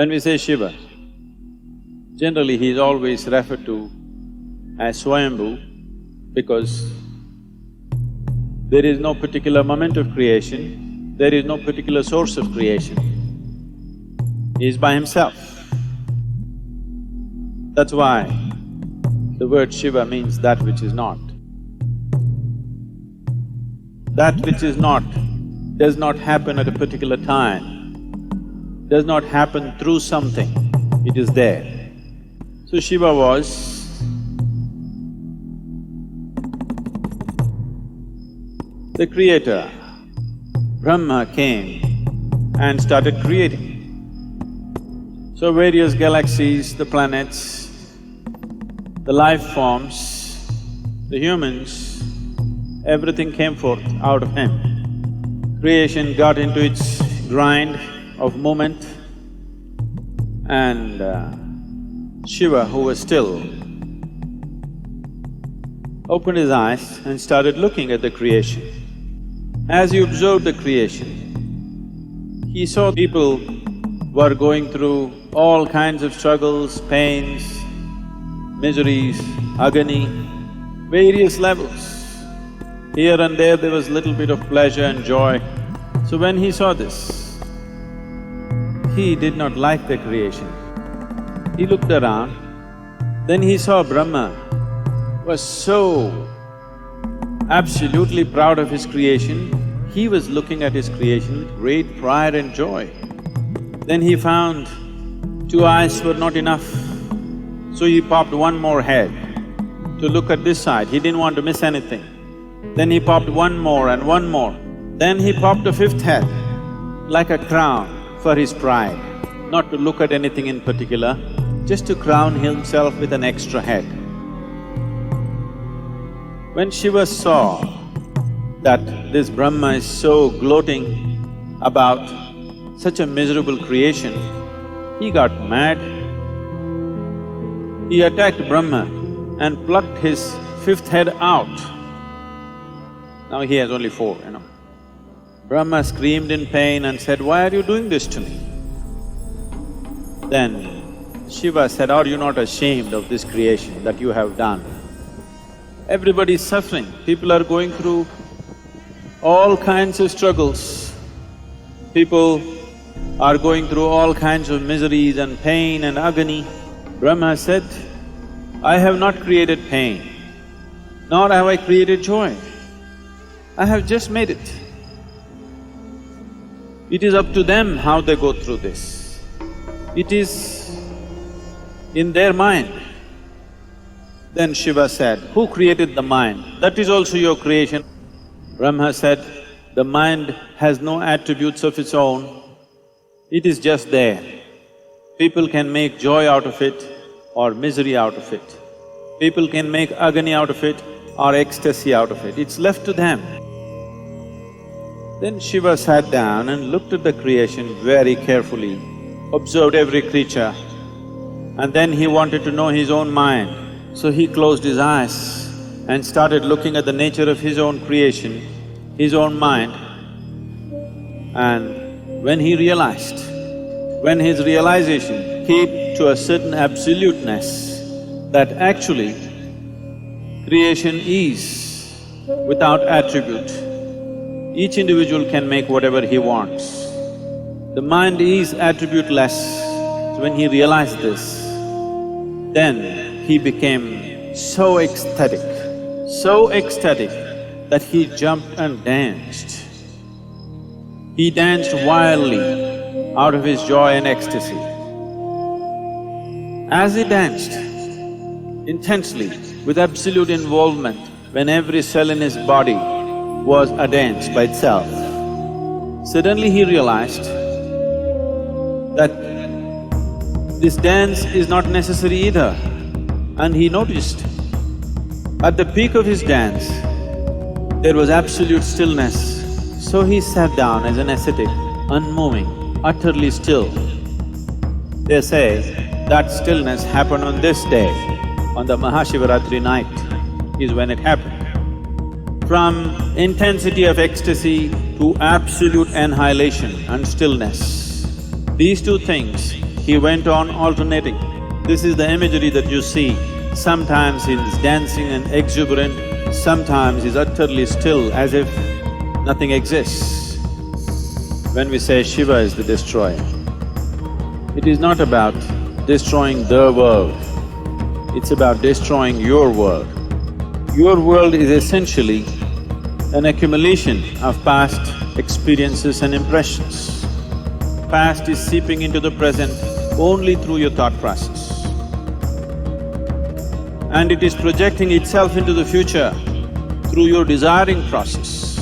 When we say Shiva, generally he is always referred to as Swayambhu because there is no particular moment of creation, there is no particular source of creation. He is by himself. That's why the word Shiva means that which is not. That which is not does not happen at a particular time, does not happen through something, it is there. So Shiva was the creator. Brahma came and started creating. So various galaxies, the planets, the life forms, the humans, everything came forth out of him. Creation got into its grind of movement and Shiva, who was still, opened his eyes and started looking at the creation. As he observed the creation, he saw people were going through all kinds of struggles, pains, miseries, agony, various levels. Here and there was little bit of pleasure and joy. So when he saw this, he did not like the creation. He looked around, then he saw Brahma was so absolutely proud of his creation, he was looking at his creation with great pride and joy. Then he found two eyes were not enough, so he popped one more head to look at this side, he didn't want to miss anything. Then he popped one more and one more. Then he popped a fifth head, like a crown for his pride, not to look at anything in particular, just to crown himself with an extra head. When Shiva saw that this Brahma is so gloating about such a miserable creation, he got mad. He attacked Brahma and plucked his fifth head out. Now he has only four, you know. Brahma screamed in pain and said, "Why are you doing this to me?" Then Shiva said, "Are you not ashamed of this creation that you have done? Everybody is suffering, people are going through all kinds of struggles. People are going through all kinds of miseries and pain and agony." Brahma said, "I have not created pain, nor have I created joy. I have just made it. It is up to them how they go through this. It is in their mind." Then Shiva said, "Who created the mind? That is also your creation." Brahma said, "The mind has no attributes of its own, it is just there. People can make joy out of it or misery out of it. People can make agony out of it or ecstasy out of it, it's left to them." Then Shiva sat down and looked at the creation very carefully, observed every creature, and then he wanted to know his own mind. So he closed his eyes and started looking at the nature of his own creation, his own mind. And when he realized, when his realization came to a certain absoluteness that actually creation is without attribute, each individual can make whatever he wants. The mind is attributeless. So when he realized this, then he became so ecstatic that he jumped and danced. He danced wildly out of his joy and ecstasy. As he danced intensely, with absolute involvement, when every cell in his body was a dance by itself, suddenly he realized that this dance is not necessary either. And he noticed, at the peak of his dance, there was absolute stillness. So he sat down as an ascetic, unmoving, utterly still. They say that stillness happened on this day, on the Mahashivaratri night is when it happened. From intensity of ecstasy to absolute annihilation and stillness, these two things he went on alternating. This is the imagery that you see. Sometimes he's dancing and exuberant, sometimes he's utterly still as if nothing exists. When we say Shiva is the destroyer, it is not about destroying the world, it's about destroying your world. Your world is essentially an accumulation of past experiences and impressions. Past is seeping into the present only through your thought process. And it is projecting itself into the future through your desiring process.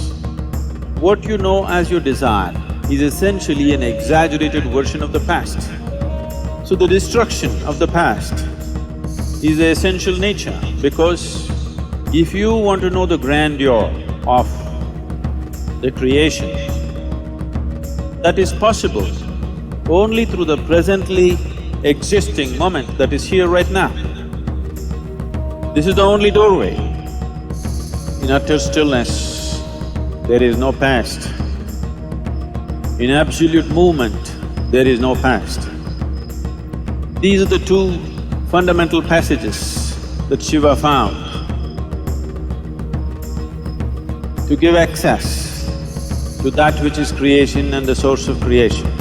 What you know as your desire is essentially an exaggerated version of the past. So the destruction of the past is the essential nature, because if you want to know the grandeur of the creation, that is possible only through the presently existing moment that is here right now. This is the only doorway. In utter stillness, there is no past. In absolute movement, there is no past. These are the two fundamental passages that Shiva found to give access to that which is creation and the source of creation.